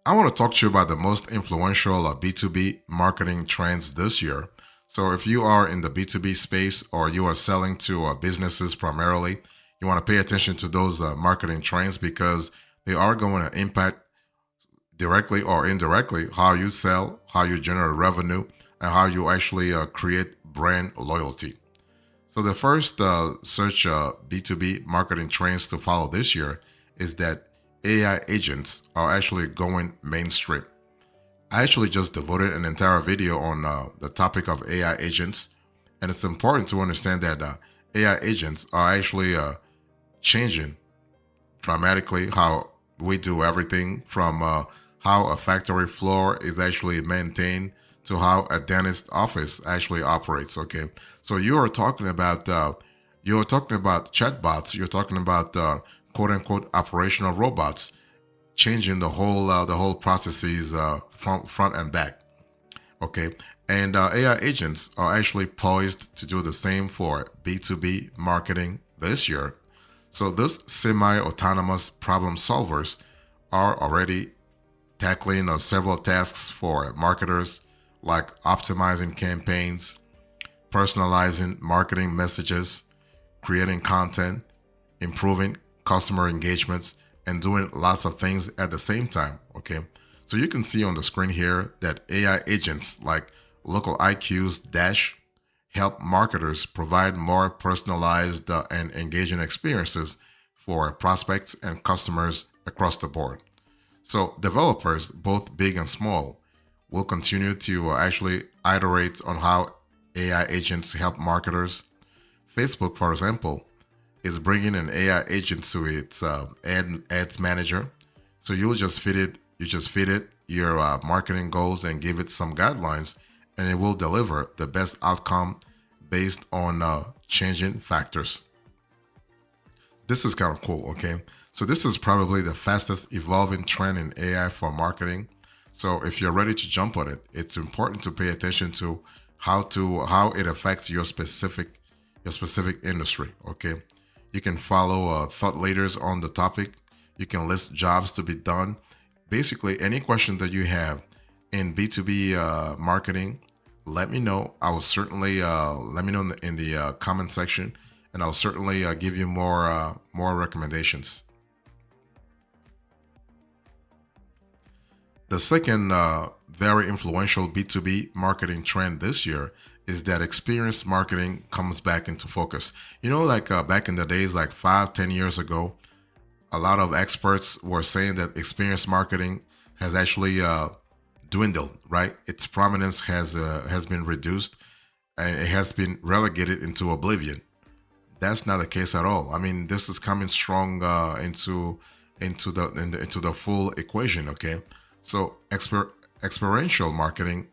I want to talk to you about the most influential B2B marketing trends this year. So, if you are in the B2B space or you are selling to businesses primarily, you want to pay attention to those marketing trends because they are going to impact directly or indirectly how you sell, how you generate revenue, and how you actually create brand loyalty. So, the first search B2B marketing trends to follow this year is that AI agents are actually going mainstream. I actually just devoted an entire video on the topic of AI agents, and it's important to understand that AI agents are actually changing dramatically how we do everything from how a factory floor is actually maintained to how a dentist office actually operates. Okay, so you're talking about chatbots, you're talking about quote unquote operational robots changing the whole processes from front and back. Okay, and AI agents are actually poised to do the same for B2B marketing this year. So these semi-autonomous problem solvers are already tackling several tasks for marketers, like optimizing campaigns, personalizing marketing messages, creating content, improving customer engagements, and doing lots of things at the same time. Okay. So you can see on the screen here that AI agents like local IQs Dash help marketers provide more personalized and engaging experiences for prospects and customers across the board. So developers, both big and small, will continue to actually iterate on how AI agents help marketers. Facebook, for example, is bringing an AI agent to its ads manager. So you just feed it your marketing goals and give it some guidelines, and it will deliver the best outcome based on changing factors. This is kind of cool, okay? So this is probably the fastest evolving trend in AI for marketing. So if you're ready to jump on it, it's important to pay attention to how it affects your specific industry, okay? You can follow thought leaders on the topic. You can list jobs to be done. Basically, any question that you have in B2B marketing, let me know. I will certainly let me know in the comment section, and I'll certainly give you more recommendations. The second very influential B2B marketing trend this year is that experience marketing comes back into focus. Like back in the days, like 5, 10 years ago, a lot of experts were saying that experience marketing has actually dwindled, right? Its prominence has been reduced and it has been relegated into oblivion. That's not the case at all. I mean, this is coming strong into the full equation. Okay, so experiential marketing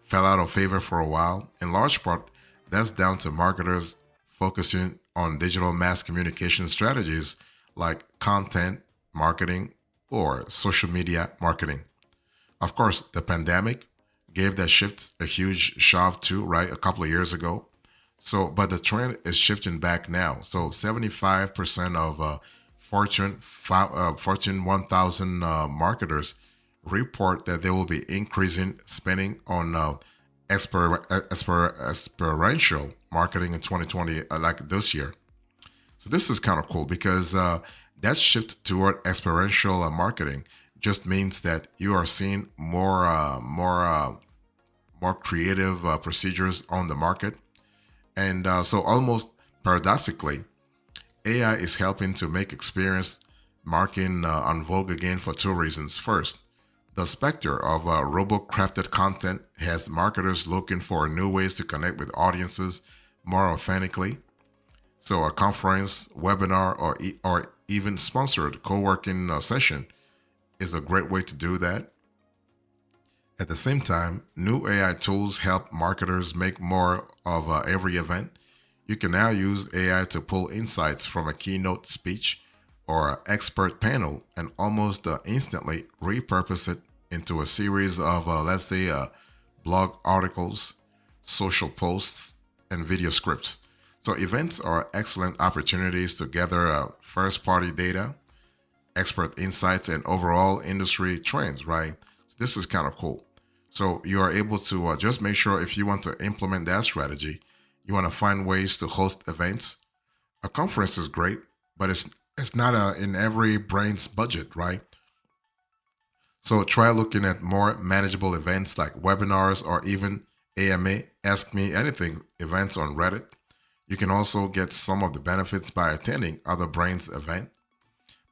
fell out of favor for a while. In large part, that's down to marketers focusing on digital mass communication strategies like content marketing or social media marketing. Of course, the pandemic gave that shift a huge shove too, right? A couple of years ago. So, but the trend is shifting back now. So, 75% of Fortune 1000 marketers report that they will be increasing spending on experiential marketing in 2020, like this year. So this is kind of cool because that shift toward experiential marketing just means that you are seeing more creative procedures on the market, and so almost paradoxically, AI is helping to make experience marketing on vogue again for two reasons. First, the specter of robo-crafted content has marketers looking for new ways to connect with audiences more authentically. So, a conference, webinar, or even sponsored co-working session is a great way to do that. At the same time, new AI tools help marketers make more of every event. You can now use AI to pull insights from a keynote speech or an expert panel and almost instantly repurpose it into a series of, let's say, blog articles, social posts, and video scripts. So, events are excellent opportunities to gather first party data, expert insights, and overall industry trends, right? This is kind of cool. So you are able to just make sure if you want to implement that strategy, you want to find ways to host events. A conference is great, but it's not in every brain's budget, right? So try looking at more manageable events like webinars or even AMA, Ask Me Anything events on Reddit. You can also get some of the benefits by attending other brains event,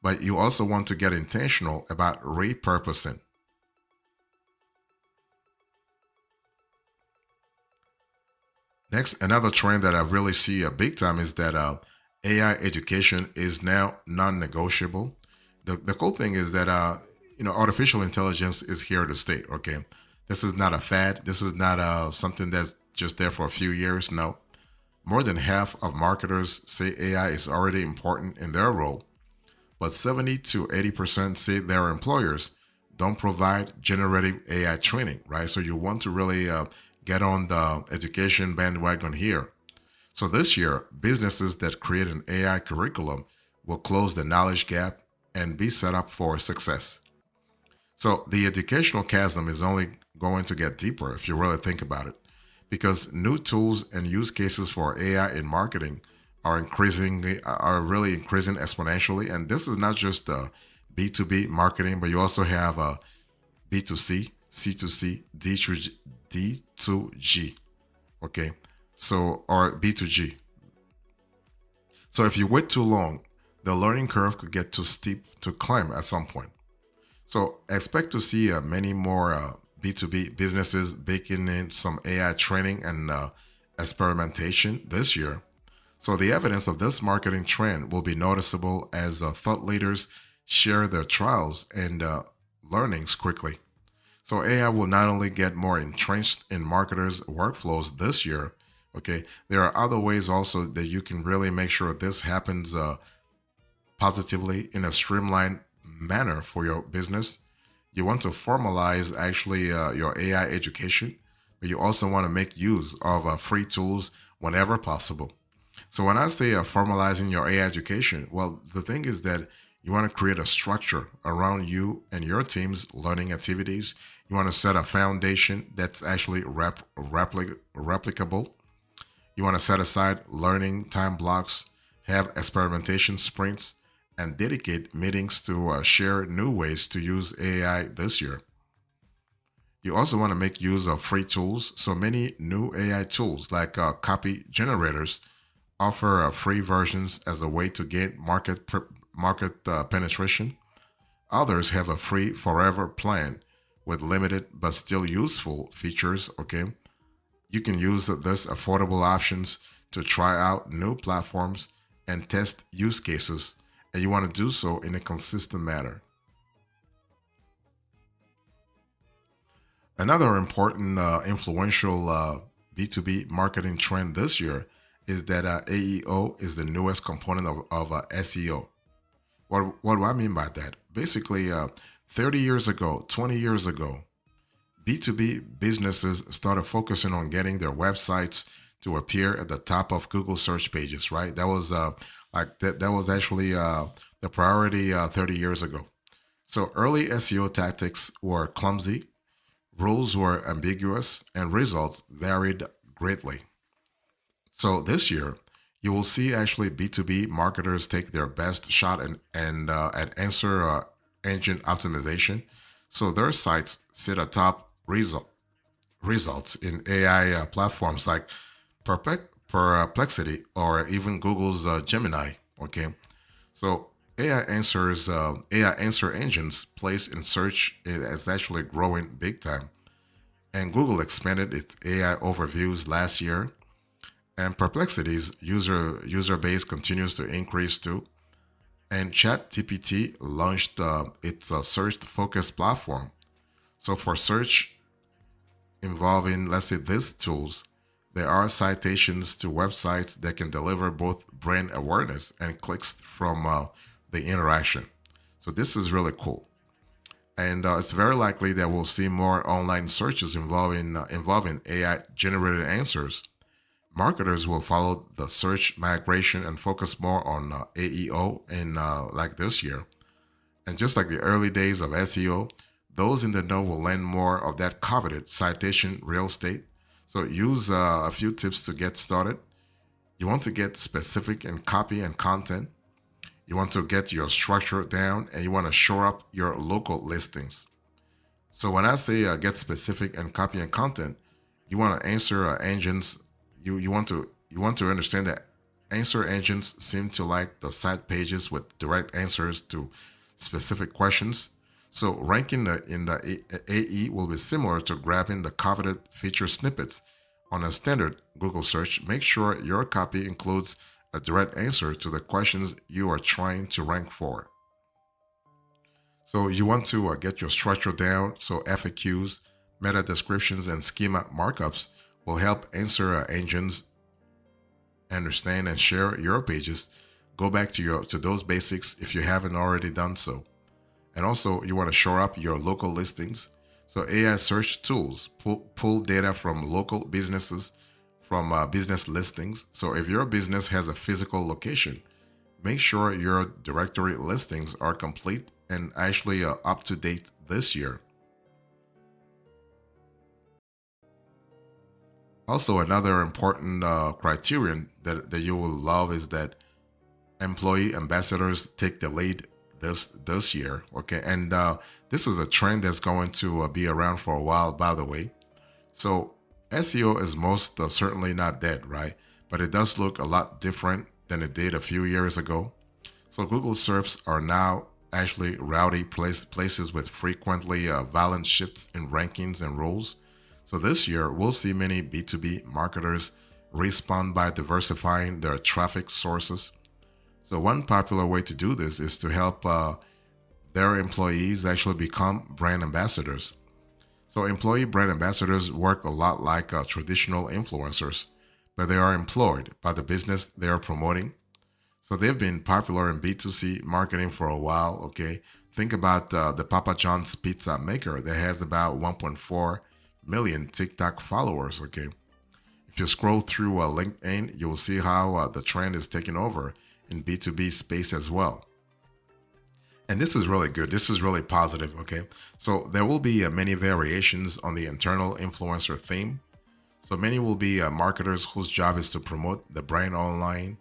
but you also want to get intentional about repurposing. Next, another trend that I really see a big time is that AI education is now non-negotiable. The cool thing is that artificial intelligence is here to stay. Okay, this is not a fad. This is not something that's just there for a few years. No, more than half of marketers say AI is already important in their role, but 70 to 80% say their employers don't provide generative AI training, right? So you want to really get on the education bandwagon here. So this year, businesses that create an AI curriculum will close the knowledge gap and be set up for success. So the educational chasm is only going to get deeper if you really think about it, because new tools and use cases for AI in marketing are really increasing exponentially. And this is not just B2B marketing, but you also have B2C, C2C, D2G. Okay, so or B2G. So if you wait too long, the learning curve could get too steep to climb at some point. So expect to see many more B2B businesses baking in some AI training and experimentation this year. So the evidence of this marketing trend will be noticeable as thought leaders share their trials and learnings quickly. So AI will not only get more entrenched in marketers' workflows this year, okay, there are other ways also that you can really make sure this happens positively in a streamlined manner for your business. You want to formalize actually your AI education, but you also want to make use of free tools whenever possible. So when I say formalizing your AI education, well, the thing is that you want to create a structure around you and your team's learning activities. You want to set a foundation that's actually replicable. You want to set aside learning time blocks, have experimentation sprints, and dedicate meetings to share new ways to use AI this year. You also want to make use of free tools. So many new AI tools like copy generators offer free versions as a way to gain market penetration. Others have a free forever plan with limited but still useful features. Okay, you can use this affordable options to try out new platforms and test use cases, and you want to do so in a consistent manner. Another important influential B2B marketing trend this year is that AEO is the newest component of SEO. What do I mean by that? Basically, 30 years ago, 20 years ago, B2B businesses started focusing on getting their websites to appear at the top of Google search pages, right? That was that was actually the priority 30 years ago. So early SEO tactics were clumsy, rules were ambiguous, and results varied greatly. So this year, you will see actually B2B marketers take their best shot at answer engine optimization. So their sites sit atop results in AI platforms like Perplexity or even Google's Gemini. Okay, so AI answer engines place in search is actually growing big time, and Google expanded its AI overviews last year, and Perplexity's user base continues to increase too. And ChatGPT launched its search focused platform. So for search involving, let's say, these tools, there are citations to websites that can deliver both brand awareness and clicks from the interaction. So this is really cool, and it's very likely that we'll see more online searches involving AI generated answers. Marketers will follow the search migration and focus more on AEO in like this year. And just like the early days of SEO, those in the know will learn more of that coveted citation real estate. So use a few tips to get started. You want to get specific in copy and content. You want to get your structure down, and you want to shore up your local listings. So when I say get specific and copy and content, you want to answer engines. You want to understand that answer engines seem to like the site pages with direct answers to specific questions. So ranking in the AE will be similar to grabbing the coveted feature snippets on a standard Google search. Make sure your copy includes a direct answer to the questions you are trying to rank for. So you want to get your structure down. So FAQs, meta descriptions, and schema markups will help answer engines understand and share your pages. Go back to those basics if you haven't already done so. And also, you want to shore up your local listings. So AI search tools pull data from local businesses, from business listings. So if your business has a physical location, make sure your directory listings are complete and actually up to date this year. Also, another important criterion that you will love is that employee ambassadors take the lead this year. Okay, and this is a trend that's going to be around for a while, by the way. So SEO is most certainly not dead, right? But it does look a lot different than it did a few years ago. So Google SERPs are now actually rowdy places with frequently violent shifts in rankings and rules. So this year, we'll see many B2B marketers respond by diversifying their traffic sources. So one popular way to do this is to help their employees actually become brand ambassadors. So employee brand ambassadors work a lot like traditional influencers, but they are employed by the business they are promoting. So they've been popular in B2C marketing for a while. Okay, think about the Papa John's pizza maker that has about 1.4 million TikTok followers. Okay, if you scroll through LinkedIn, you will see how the trend is taking over in B2B space as well. And this is really good. This is really positive. Okay, so there will be many variations on the internal influencer theme. So many will be marketers whose job is to promote the brand online,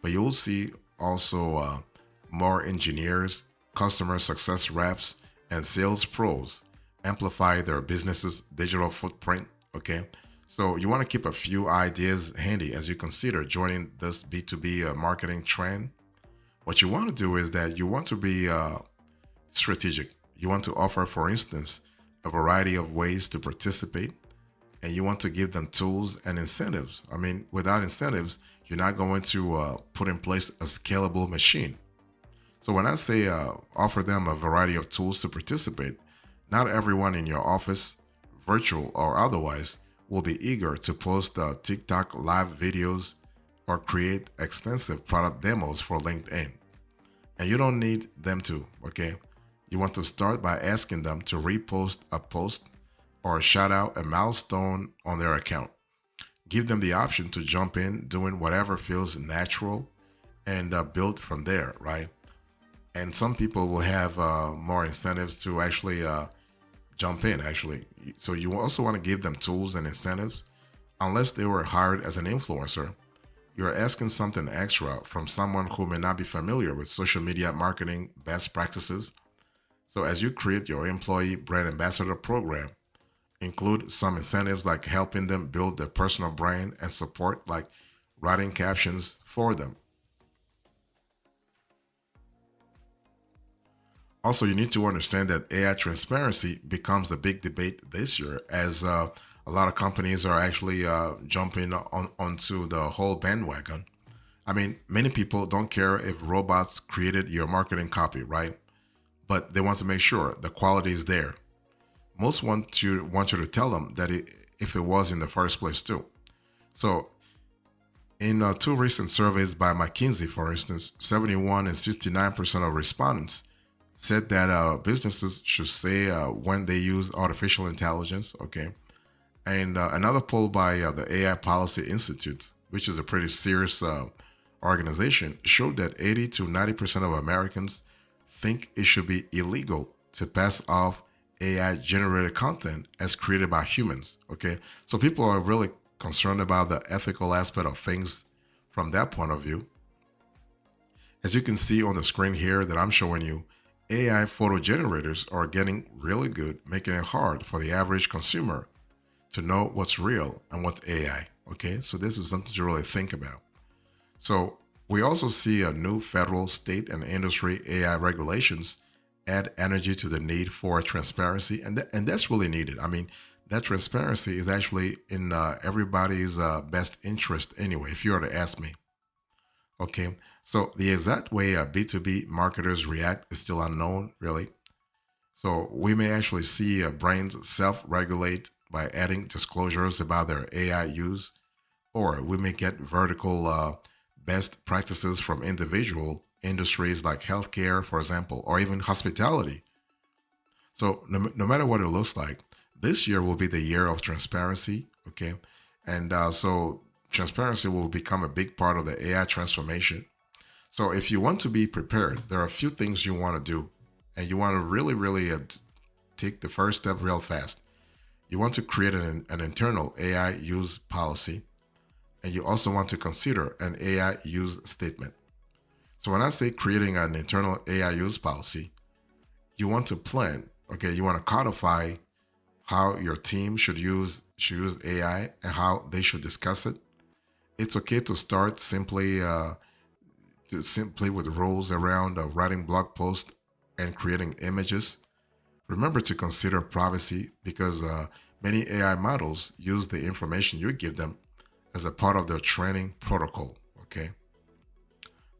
but you will see also more engineers, customer success reps, and sales pros amplify their business's digital footprint. Okay, so you want to keep a few ideas handy as you consider joining this B2B marketing trend. What you want to do is that you want to be strategic. You want to offer, for instance, a variety of ways to participate, and you want to give them tools and incentives. I mean, without incentives, you're not going to put in place a scalable machine. So when I say offer them a variety of tools to participate, not everyone in your office, virtual or otherwise, will be eager to post TikTok live videos or create extensive product demos for LinkedIn. And you don't need them to, okay? You want to start by asking them to repost a post or shout out a milestone on their account. Give them the option to jump in doing whatever feels natural and build from there, right? And some people will have more incentives to actually jump in, actually. So you also want to give them tools and incentives. Unless they were hired as an influencer, you're asking something extra from someone who may not be familiar with social media marketing best practices. So as you create your employee brand ambassador program, include some incentives like helping them build their personal brand and support like writing captions for them. Also, you need to understand that AI transparency becomes a big debate this year as a lot of companies are actually jumping onto the whole bandwagon. I mean, many people don't care if robots created your marketing copy, right? But they want to make sure the quality is there. Most want you to tell them that if it was in the first place too. So, in two recent surveys by McKinsey, for instance, 71 and 69% of respondents said that businesses should say when they use artificial intelligence. Okay, and another poll by the AI Policy Institute, which is a pretty serious organization, showed that 80 to 90% of Americans think it should be illegal to pass off AI generated content as created by humans. Okay, so people are really concerned about the ethical aspect of things from that point of view. As you can see on the screen here that I'm showing you, AI photo generators are getting really good, making it hard for the average consumer to know what's real and what's AI. Okay, so this is something to really think about. So we also see a new federal, state, and industry AI regulations add energy to the need for transparency, and that's really needed. I mean, that transparency is actually in everybody's best interest anyway, if you were to ask me. Okay, so the exact way B2B marketers react is still unknown, really. So we may actually see brands self-regulate by adding disclosures about their AI use, or we may get vertical best practices from individual industries like healthcare, for example, or even hospitality. So no matter what it looks like, this year will be the year of transparency. Okay, and so transparency will become a big part of the AI transformation. So if you want to be prepared, there are a few things you want to do, and you want to really take the first step real fast. You want to create an internal AI use policy, and you also want to consider an AI use statement. So when I say creating an internal AI use policy, you want to plan, okay, you want to codify how your team should use AI and how they should discuss it. It's okay to start simply with rules around writing blog posts and creating images. Remember to consider privacy because many AI models use the information you give them as a part of their training protocol. Okay,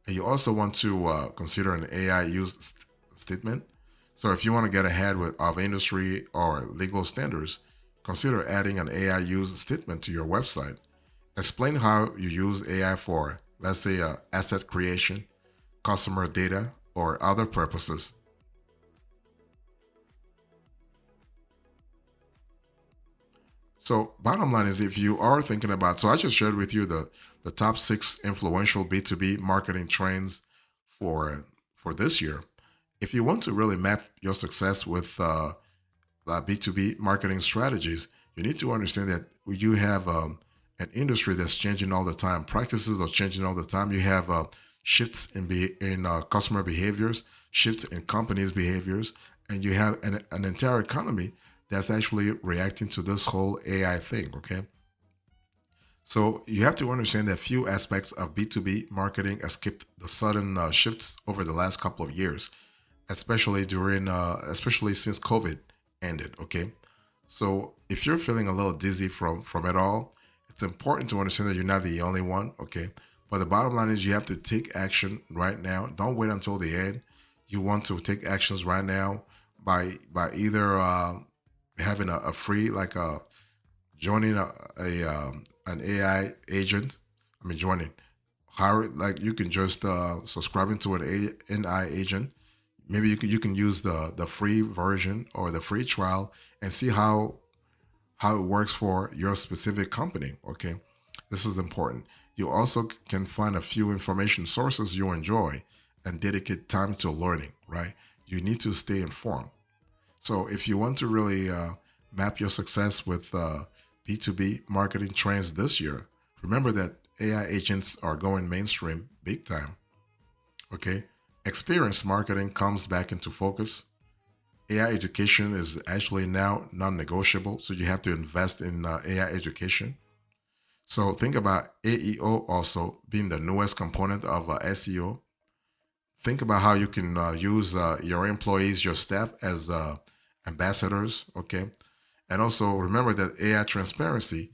and you also want to consider an AI use statement. So if you want to get ahead of industry or legal standards, consider adding an AI use statement to your website. Explain how you use AI for, let's say, asset creation, customer data, or other purposes. So bottom line is if you are thinking about, so I just shared with you the top six influential B2B marketing trends for this year. If you want to really map your success with B2B marketing strategies, you need to understand that you have an industry that's changing all the time. Practices are changing all the time. You have shifts in customer behaviors, shifts in companies' behaviors, and you have an entire economy that's actually reacting to this whole AI thing. Okay, so you have to understand that few aspects of B2B marketing escaped the sudden shifts over the last couple of years, especially since COVID ended. Okay, so if you're feeling a little dizzy from it all, it's important to understand that you're not the only one. Okay, but the bottom line is you have to take action right now. Don't wait until the end. You want to take actions right now by either having a free like joining a an AI agent. I mean joining hire like you can just subscribing to an AI agent. Maybe you can use the free version or the free trial and see how it works for your specific company. Okay, this is important. You also can find a few information sources you enjoy and dedicate time to learning. Right, you need to stay informed. So if you want to really map your success with B2B marketing trends this year, remember that AI agents are going mainstream big time. Okay, experience marketing comes back into focus. AI education is actually now non-negotiable, so you have to invest in AI education. So think about AEO also being the newest component of SEO. Think about how you can use your employees, your staff as ambassadors. Okay, and also remember that AI transparency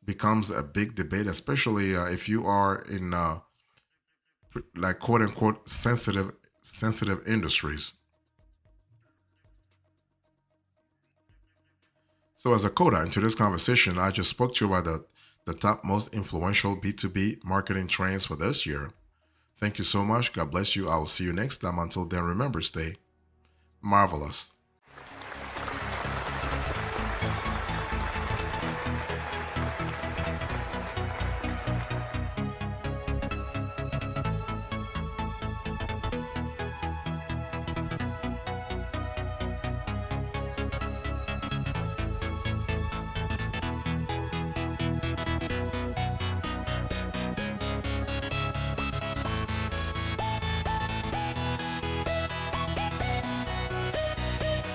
becomes a big debate, especially if you are in like quote unquote sensitive industries. So as a coda into this conversation, I just spoke to you about the top most influential B2B marketing trends for this year. Thank you so much. God bless you. I will see you next time. Until then, remember, stay marvelous.